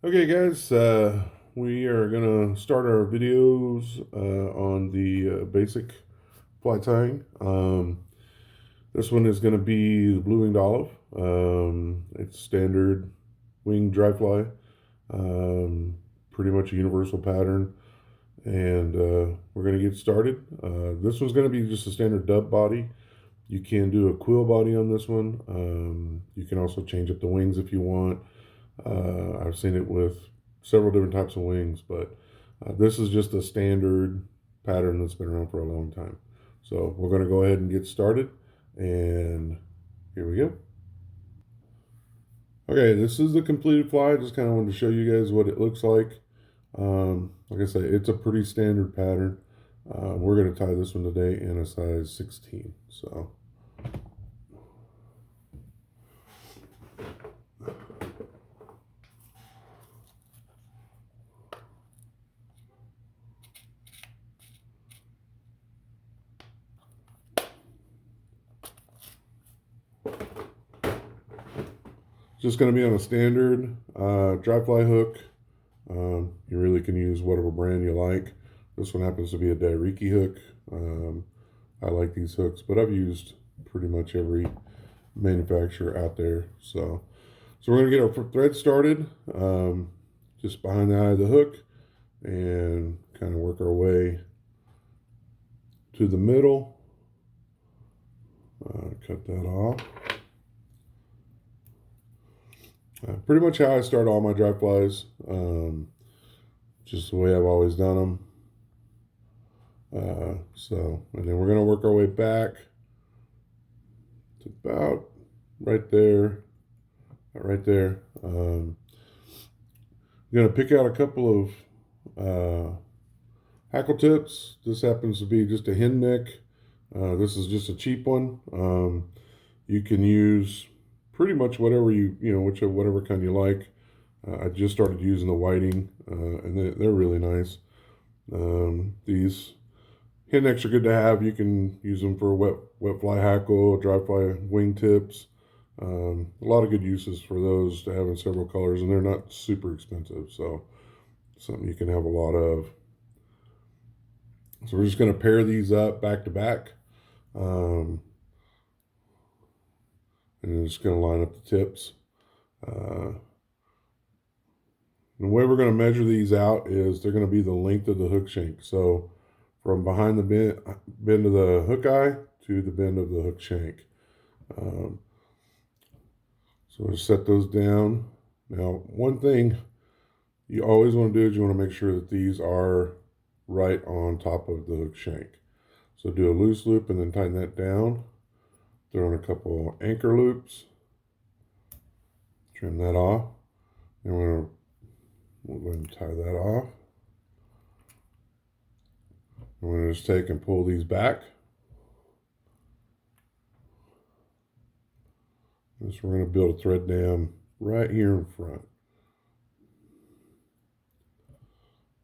Okay, guys, we are going to start our videos on the basic fly tying. This one is going to be the blue winged olive. It's standard winged dry fly, pretty much a universal pattern. And we're going to get started. This one's going to be just a standard dub body. You can do a quill body on this one. You can also change up the wings if you want. I've seen it with several different types of wings, but this is just a standard pattern that's been around for a long time. So we're going to go ahead and get started, and here we go. Okay, this is the completed fly. I just kind of wanted to show you guys what it looks like. Like I say, it's a pretty standard pattern. We're going to tie this one today in a size 16. So just going to be on a standard dry fly hook. You really can use whatever brand you like. This one happens to be a Dairiki hook. I like these hooks, but I've used pretty much every manufacturer out there. So we're going to get our thread started just behind the eye of the hook and kind of work our way to the middle. Cut that off. Pretty much how I start all my dry flies, just the way I've always done them. And then we're going to work our way back to about right there, I'm going to pick out a couple of hackle tips. This happens to be just a hen neck. This is just a cheap one. You can use pretty much whatever whatever kind you like. I just started using the whiting, and they're really nice. These hen necks are good to have. You can use them for wet fly hackle, dry fly wing tips. A lot of good uses for those to have in several colors, and they're not super expensive. So something you can have a lot of. So we're just going to pair these up back to back. And I'm just going to line up the tips. The way we're going to measure these out is they're going to be the length of the hook shank. So from behind the bend of the hook eye to the bend of the hook shank. So we'll set those down. Now, one thing you always want to do is you want to make sure that these are right on top of the hook shank. So do a loose loop and then tighten that down. Throw in a couple anchor loops. Trim that off. And we'll go ahead and tie that off. I'm going to just take and pull these back. So we're going to build a thread dam right here in front.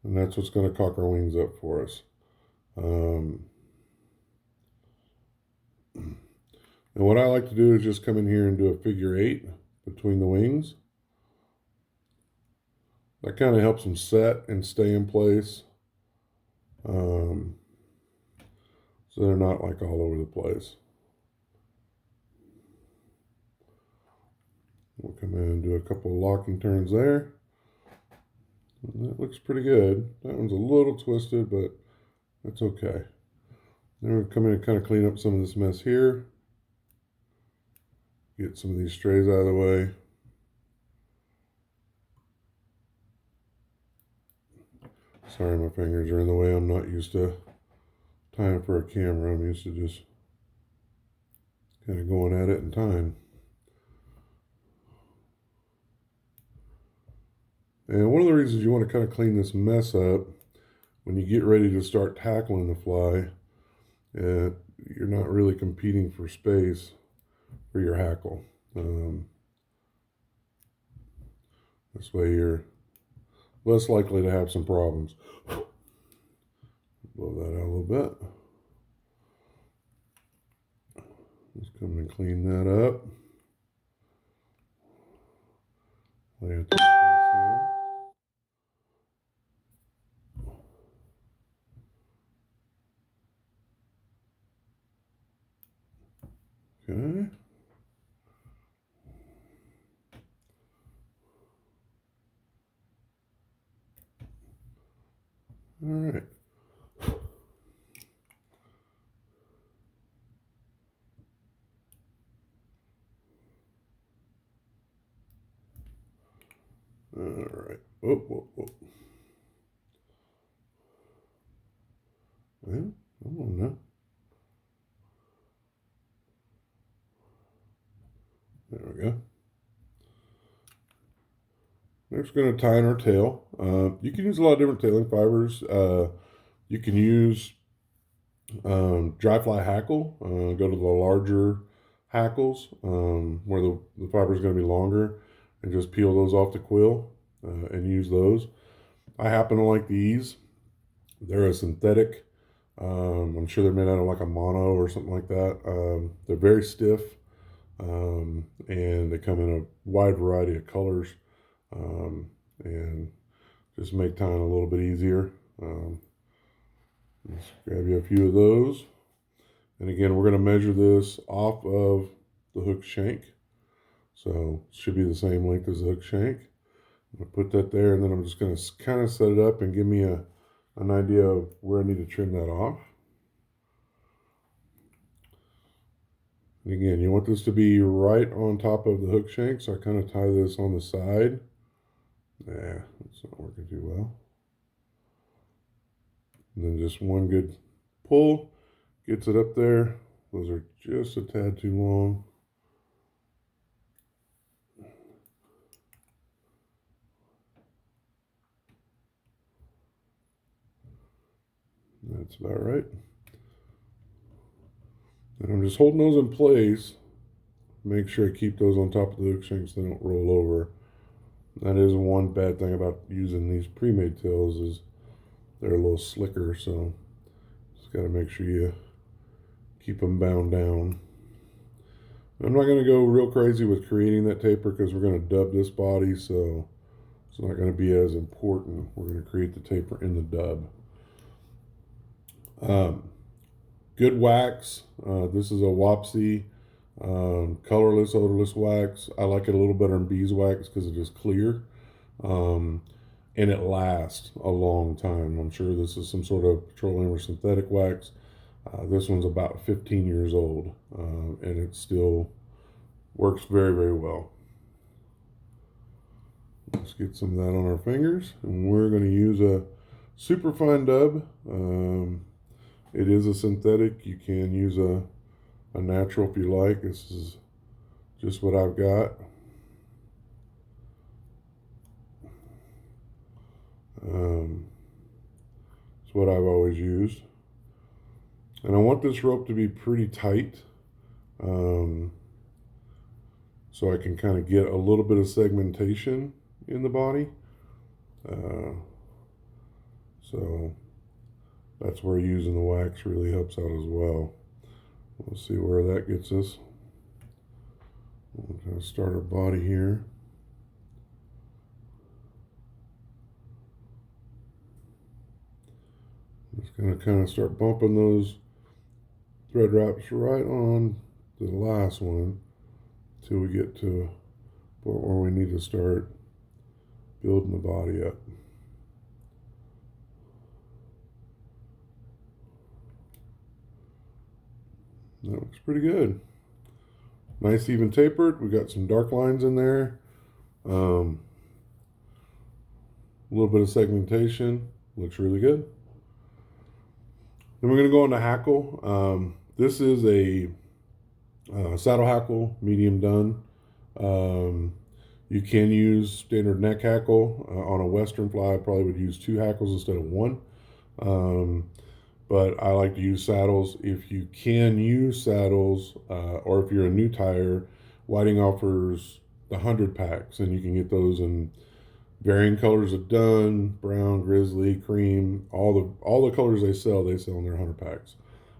And that's what's going to cock our wings up for us. And what I like to do is just come in here and do a figure 8 between the wings. That kind of helps them set and stay in place. So they're not like all over the place. We'll come in and do a couple of locking turns there. And that looks pretty good. That one's a little twisted, but that's okay. Then we'll come in and kind of clean up some of this mess here. Get some of these strays out of the way. Sorry, my fingers are in the way. I'm not used to tying for a camera. I'm used to just kind of going at it and tying. And one of the reasons you want to kind of clean this mess up when you get ready to start tackling the fly, you're not really competing for space for your hackle. This way you're less likely to have some problems. Blow that out a little bit. Just come and clean that up. Lay it down. All right. All right. Oh, oh, oh. Well, come on now. There we go. Next, we're going to tie in our tail. You can use a lot of different tailing fibers. You can use dry fly hackle. Go to the larger hackles where the fiber is going to be longer, and just peel those off the quill and use those. I happen to like these. They're a synthetic. I'm sure they're made out of like a mono or something like that. They're very stiff, and they come in a wide variety of colors, and just make tying a little bit easier. Let's grab you a few of those. And again, we're going to measure this off of the hook shank. So it should be the same length as the hook shank. I'm going to put that there, and then I'm just going to kind of set it up and give me an idea of where I need to trim that off. And again, you want this to be right on top of the hook shank, so I kind of tie this on the side. Nah, it's not working too well. And then just one good pull gets it up there. Those are just a tad too long. That's about right. And I'm just holding those in place. Make sure I keep those on top of the hook shanks so they don't roll over. That is one bad thing about using these pre-made tails is they're a little slicker, so just got to make sure you keep them bound down. I'm not going to go real crazy with creating that taper because we're going to dub this body, so it's not going to be as important. We're going to create the taper in the dub. Good wax. This is a Wapsi colorless, odorless wax. I like it a little better than beeswax because it is clear. And it lasts a long time. I'm sure this is some sort of petroleum or synthetic wax. This one's about 15 years old, and it still works very, very well. Let's get some of that on our fingers, and we're going to use a super fine dub. It is a synthetic. You can use a natural if you like. This is just what I've got. It's what I've always used. And I want this rope to be pretty tight, so I can kind of get a little bit of segmentation in the body. So that's where using the wax really helps out as well. We'll see where that gets us. We're going to start our body here. Just going to kind of start bumping those thread wraps right on the last one till we get to a point where we need to start building the body up. That looks pretty good. Nice even tapered. We got some dark lines in there. A little bit of segmentation. Looks really good. Then we're going to go into hackle. This is a saddle hackle, medium done. You can use standard neck hackle. On a Western fly, I probably would use 2 hackles instead of 1. But I like to use saddles. If you can use saddles, or if you're a new tyer, Whiting offers the 100 packs, and you can get those in varying colors of dun, brown, grizzly, cream, all the colors they sell in their 100 packs.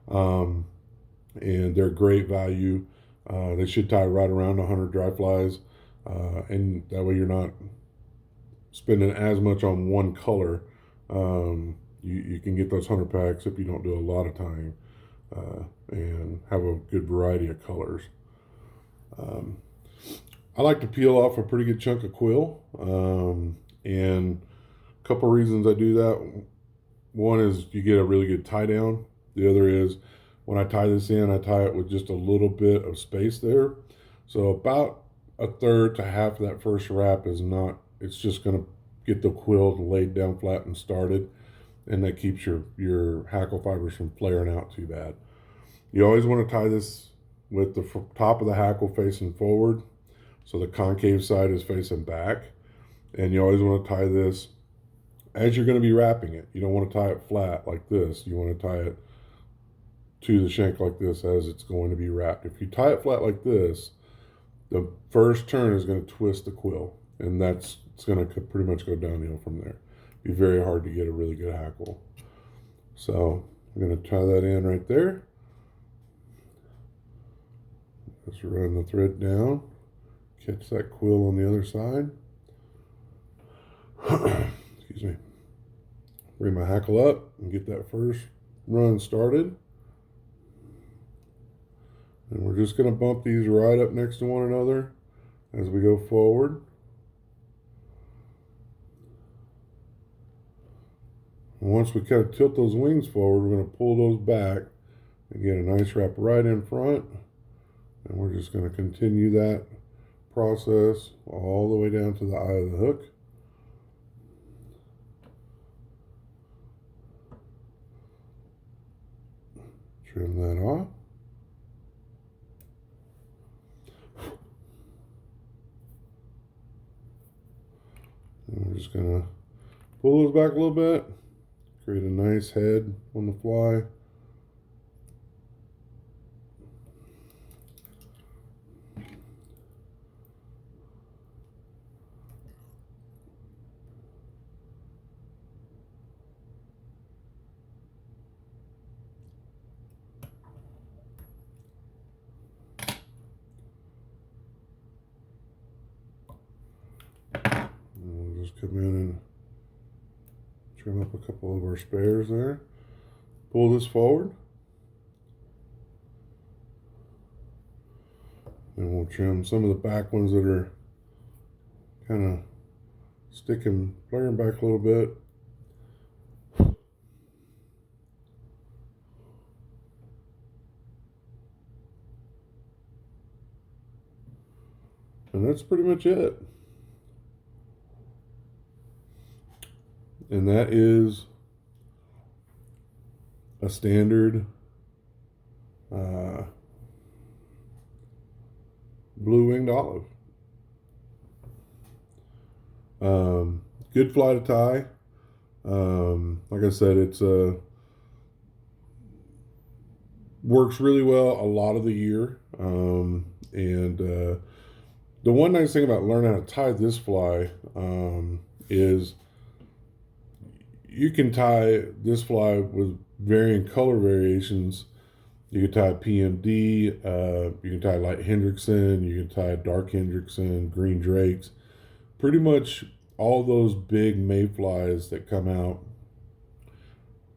And they're great value. They should tie right around 100 dry flies, and that way you're not spending as much on one color. You can get those 100 packs if you don't do a lot of tying, and have a good variety of colors. I like to peel off a pretty good chunk of quill, and a couple reasons I do that. one is you get a really good tie down. The other is when I tie this in, I tie it with just a little bit of space there. So about a third to half of that first wrap is not, it's just going to get the quill laid down flat and started. And that keeps your hackle fibers from flaring out too bad. You always want to tie this with the top of the hackle facing forward. So the concave side is facing back. And you always want to tie this as you're going to be wrapping it. You don't want to tie it flat like this. You want to tie it to the shank like this as it's going to be wrapped. If you tie it flat like this, the first turn is going to twist the quill, and it's going to pretty much go downhill from there. Be very hard to get a really good hackle. So I'm going to tie that in right there. Just run the thread down, catch that quill on the other side. Excuse me. Bring my hackle up and get that first run started. And we're just going to bump these right up next to one another as we go forward. And once we kind of tilt those wings forward, we're going to pull those back and get a nice wrap right in front. And we're just going to continue that process all the way down to the eye of the hook. Trim that off. And we're just going to pull those back a little bit, create a nice head on the fly. We'll just come in and trim up a couple of our spares there. Pull this forward. And we'll trim some of the back ones that are kind of sticking, flaring back a little bit. And that's pretty much it. And that is a standard blue-winged olive. Good fly to tie. Like I said, it's works really well a lot of the year. The one nice thing about learning how to tie this fly is you can tie this fly with varying color variations. You can tie PMD, you can tie light Hendrickson, you can tie dark Hendrickson, green Drakes. Pretty much all those big mayflies that come out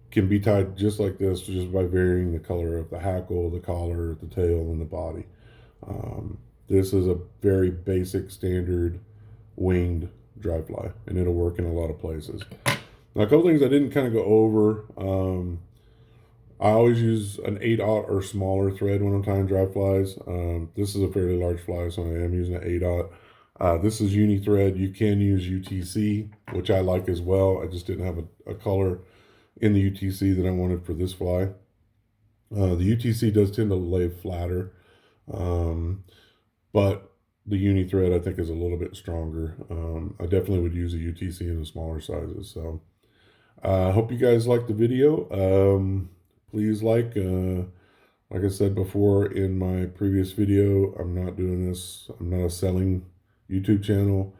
can be tied just like this, just by varying the color of the hackle, the collar, the tail, and the body. This is a very basic standard winged dry fly, and it'll work in a lot of places. Now, a couple things I didn't kind of go over. I always use an 8/0 or smaller thread when I'm tying dry flies. This is a fairly large fly, so I am using an 8/0. This is uni thread. You can use UTC, which I like as well. I just didn't have a color in the UTC that I wanted for this fly. The UTC does tend to lay flatter, but the uni thread I think is a little bit stronger. I definitely would use a UTC in the smaller sizes. So I hope you guys liked the video. Please like I said before in my previous video, I'm not doing this. I'm not a selling YouTube channel.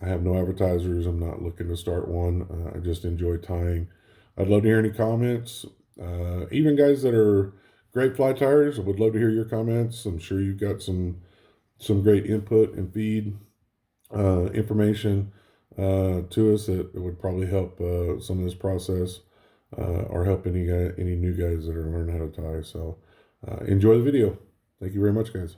I have no advertisers. I'm not looking to start one. I just enjoy tying. I'd love to hear any comments. Even guys that are great fly tiers, I would love to hear your comments. I'm sure you've got some great input and feed information to us that would probably help some of this process or help any new guys that are learning how to tie. So enjoy the video. Thank you very much, guys.